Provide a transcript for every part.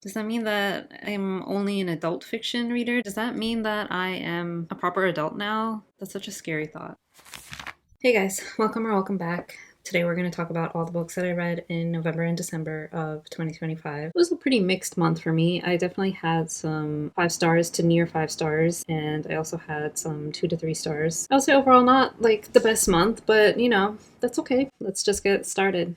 Does that mean that I'm only an adult fiction reader? Does that mean that I am a proper adult now? That's such a scary thought. Hey guys, welcome or welcome back. Today we're going to talk about all the books that I read in November and December of 2025. It was a pretty mixed month for me. I definitely had some 5 stars to near 5 stars, and I also had some 2 to 3 stars. I would say overall not like the best month, but that's okay. Let's just get started.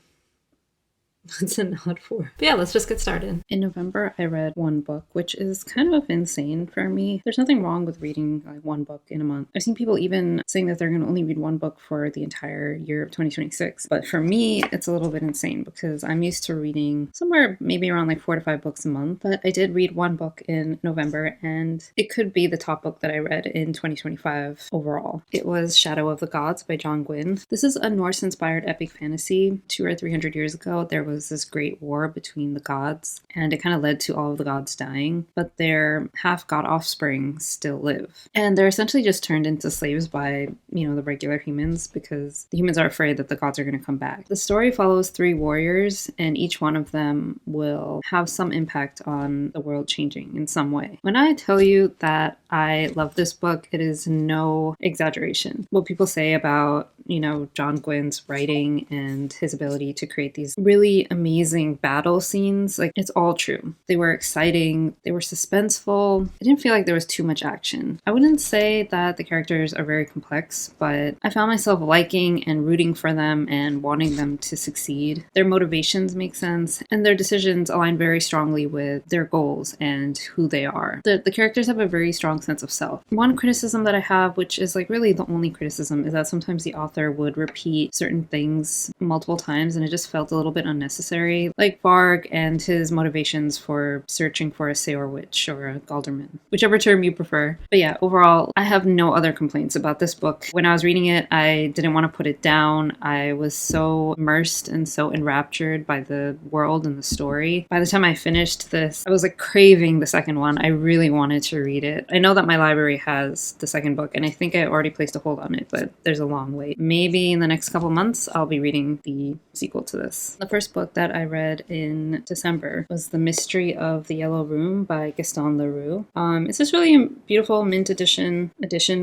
That's a nod for. But yeah, let's just get started. In November, I read one book, which is kind of insane for me. There's nothing wrong with reading like one book in a month. I've seen people even saying that they're going to only read one book for the entire year of 2026. But for me, it's a little bit insane because I'm used to reading somewhere maybe around like 4 to 5 books a month. But I did read one book in November, and it could be the top book that I read in 2025 overall. It was Shadow of the Gods by Gwynne. This is a Norse-inspired epic fantasy. 200 or 300 years ago, there was this great war between the gods, and it kind of led to all of the gods dying, but their half-god offspring still live. And they're essentially just turned into slaves by, the regular humans because the humans are afraid that the gods are going to come back. The story follows 3 warriors, and each one of them will have some impact on the world changing in some way. When I tell you that I love this book, it is no exaggeration. What people say about Gwynne's writing and his ability to create these really amazing battle scenes, like, it's all true. They were exciting, they were suspenseful. I didn't feel like there was too much action. I wouldn't say that the characters are very complex, but I found myself liking and rooting for them and wanting them to succeed. Their motivations make sense, and their decisions align very strongly with their goals and who they are. The characters have a very strong sense of self. One criticism that I have, which is like really the only criticism, is that sometimes the author would repeat certain things multiple times, and it just felt a little bit unnecessary. Like Varg and his motivations for searching for a Seor witch or a Galderman, whichever term you prefer. But yeah, overall, I have no other complaints about this book. When I was reading it, I didn't want to put it down. I was so immersed and so enraptured by the world and the story. By the time I finished this, I was like craving the second one. I really wanted to read it. I know that my library has the second book, and I think I already placed a hold on it, but there's a long wait. Maybe in the next couple months, I'll be reading the sequel to this. The first book that I read in December was The Mystery of the Yellow Room by Gaston Leroux. It's this really beautiful mint edition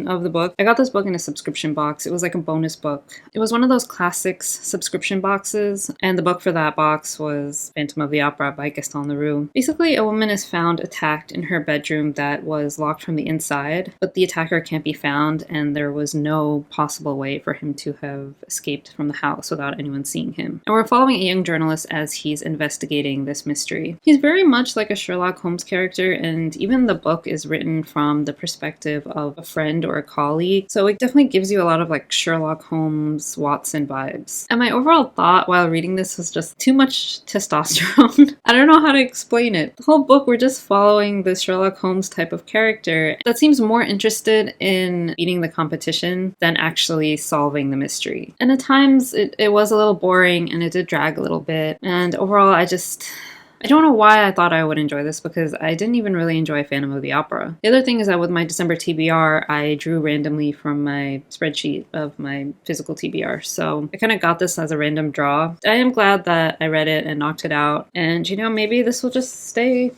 of the book. I got this book in a subscription box. It was like a bonus book. It was one of those classics subscription boxes, and the book for that box was Phantom of the Opera by Gaston Leroux. Basically, a woman is found attacked in her bedroom that was locked from the inside, but the attacker can't be found, and there was no possible way for him to have escaped from the house without anyone seeing him. And we're following a young journalist as he's investigating this mystery. He's very much like a Sherlock Holmes character, and even the book is written from the perspective of a friend or a colleague, so it definitely gives you a lot of like Sherlock Holmes, Watson vibes. And my overall thought while reading this was just too much testosterone. I don't know how to explain it. The whole book, we're just following this Sherlock Holmes type of character that seems more interested in beating the competition than actually solving the mystery. And at times it was a little boring, and it did drag a little bit. And overall, I don't know why I thought I would enjoy this, because I didn't even really enjoy Phantom of the Opera. The other thing is that with my December TBR, I drew randomly from my spreadsheet of my physical TBR. So I kind of got this as a random draw. I am glad that I read it and knocked it out. And, maybe this will just stay,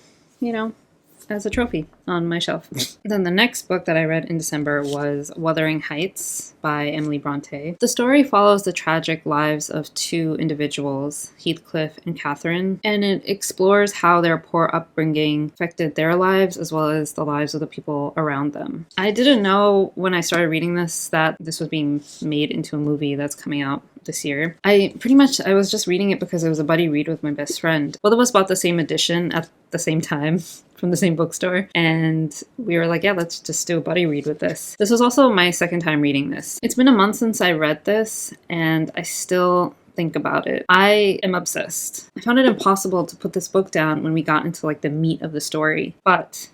as a trophy on my shelf. Then the next book that I read in December was Wuthering Heights by Emily Bronte. The story follows the tragic lives of 2 individuals, Heathcliff and Catherine, and it explores how their poor upbringing affected their lives as well as the lives of the people around them. I didn't know when I started reading this that this was being made into a movie that's coming out this year. I was just reading it because it was a buddy read with my best friend. Both of us bought the same edition at the same time from the same bookstore, and we were like, yeah, let's just do a buddy read with this. This was also my second time reading this. It's been a month since I read this, and I still think about it. I am obsessed. I found it impossible to put this book down when we got into like the meat of the story, but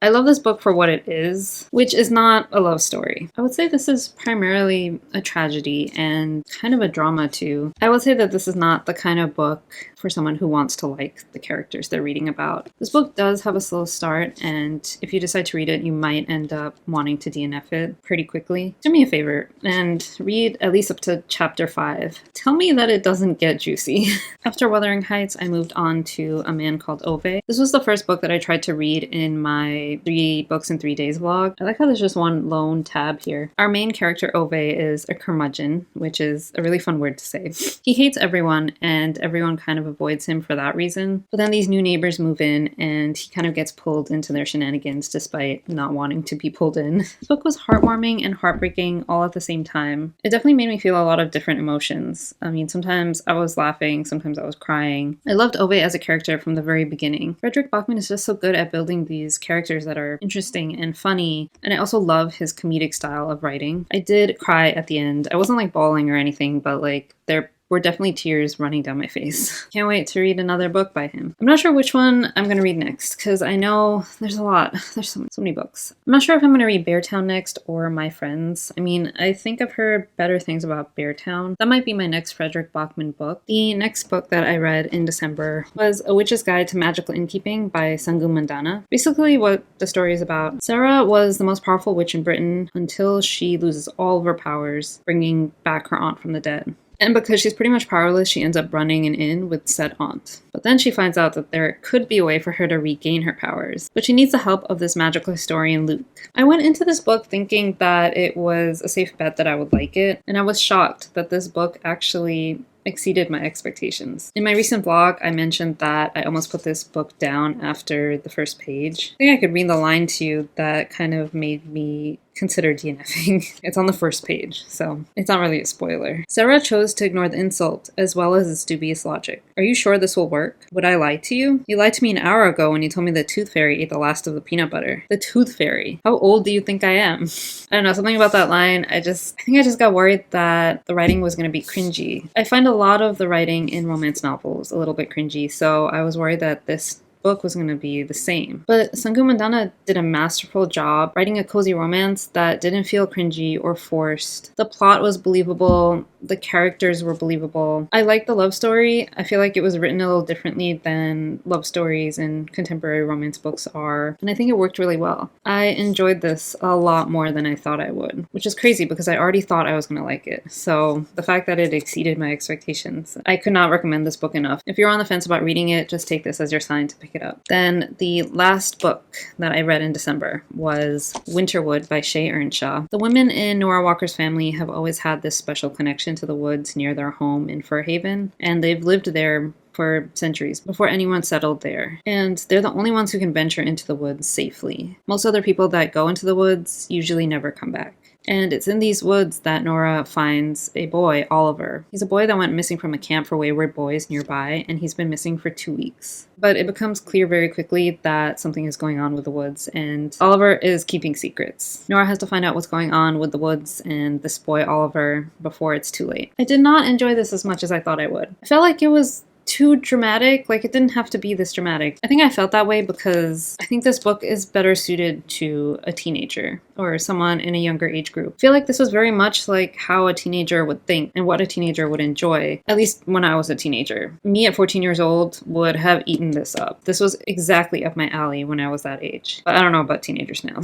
I love this book for what it is, which is not a love story. I would say this is primarily a tragedy and kind of a drama too. I would say that this is not the kind of book for someone who wants to like the characters they're reading about. This book does have a slow start, and if you decide to read it, you might end up wanting to DNF it pretty quickly. Do me a favor and read at least up to chapter 5. Tell me that it doesn't get juicy. After Wuthering Heights, I moved on to A Man Called Ove. This was the first book that I tried to read in my 3 books in 3 days vlog. I like how there's just one lone tab here. Our main character, Ove, is a curmudgeon, which is a really fun word to say. He hates everyone, and everyone kind of avoids him for that reason. But then these new neighbors move in, and he kind of gets pulled into their shenanigans despite not wanting to be pulled in. This book was heartwarming and heartbreaking all at the same time. It definitely made me feel a lot of different emotions. I mean, sometimes I was laughing, sometimes I was crying. I loved Ove as a character from the very beginning. Fredrik Backman is just so good at building these characters that are interesting and funny, and I also love his comedic style of writing. I did cry at the end. I wasn't like bawling or anything, but like there were definitely tears running down my face. Can't wait to read another book by him. I'm not sure which one I'm gonna read next, because I know there's a lot. There's so many books. I'm not sure if I'm gonna read Beartown next or My Friends. I mean, I think I've heard better things about Beartown. That might be my next Fredrik Backman book. The next book that I read in December was A Witch's Guide to Magical Innkeeping by Sangu Mandanna. Basically what the story is about: Sarah was the most powerful witch in Britain until she loses all of her powers, bringing back her aunt from the dead. And because she's pretty much powerless, she ends up running an inn with said aunt. But then she finds out that there could be a way for her to regain her powers, but she needs the help of this magical historian, Luke. I went into this book thinking that it was a safe bet that I would like it, and I was shocked that this book actually exceeded my expectations. In my recent vlog, I mentioned that I almost put this book down after the first page. I think I could read the line to you that kind of made me consider DNFing. It's on the first page, so it's not really a spoiler. Sarah chose to ignore the insult, as well as its dubious logic. Are you sure this will work? Would I lie to you? You lied to me an hour ago when you told me the tooth fairy ate the last of the peanut butter. The tooth fairy? How old do you think I am? I don't know, something about that line, I think I just got worried that the writing was going to be cringy. I find a lot of the writing in romance novels a little bit cringy, so I was worried that this book was going to be the same. But Sangu Mandanna did a masterful job writing a cozy romance that didn't feel cringy or forced. The plot was believable, the characters were believable. I liked the love story. I feel like it was written a little differently than love stories in contemporary romance books are, and I think it worked really well. I enjoyed this a lot more than I thought I would, which is crazy because I already thought I was going to like it. So the fact that it exceeded my expectations, I could not recommend this book enough. If you're on the fence about reading it, just take this as your sign to pick it up. Then the last book that I read in December was Winterwood by Shea Ernshaw. The women in Nora Walker's family have always had this special connection to the woods near their home in Fir Haven, and they've lived there for centuries before anyone settled there. And they're the only ones who can venture into the woods safely. Most other people that go into the woods usually never come back. And it's in these woods that Nora finds a boy, Oliver. He's a boy that went missing from a camp for wayward boys nearby, and he's been missing for 2 weeks. But it becomes clear very quickly that something is going on with the woods, and Oliver is keeping secrets. Nora has to find out what's going on with the woods and this boy, Oliver, before it's too late. I did not enjoy this as much as I thought I would. I felt like it was too dramatic. Like, it didn't have to be this dramatic. I think I felt that way because I think this book is better suited to a teenager or someone in a younger age group. I feel like this was very much like how a teenager would think and what a teenager would enjoy, at least when I was a teenager. Me at 14 years old would have eaten this up. This was exactly up my alley when I was that age. But I don't know about teenagers now.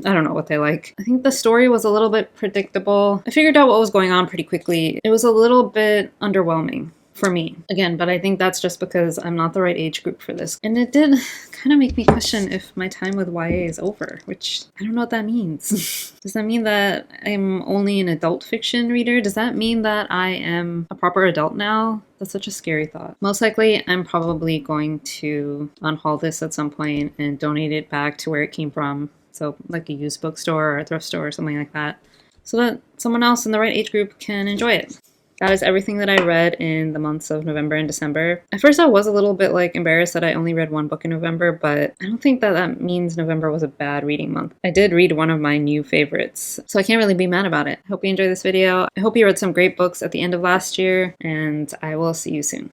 I don't know what they like. I think the story was a little bit predictable. I figured out what was going on pretty quickly. It was a little bit underwhelming for me. Again, but I think that's just because I'm not the right age group for this. And it did kind of make me question if my time with YA is over, which I don't know what that means. Does that mean that I'm only an adult fiction reader? Does that mean that I am a proper adult now? That's such a scary thought. Most likely, I'm probably going to unhaul this at some point and donate it back to where it came from. So like a used bookstore or a thrift store or something like that, so that someone else in the right age group can enjoy it. That is everything that I read in the months of November and December. At first I was a little bit embarrassed that I only read one book in November, but I don't think that that means November was a bad reading month. I did read one of my new favorites, so I can't really be mad about it. I hope you enjoyed this video. I hope you read some great books at the end of last year, and I will see you soon.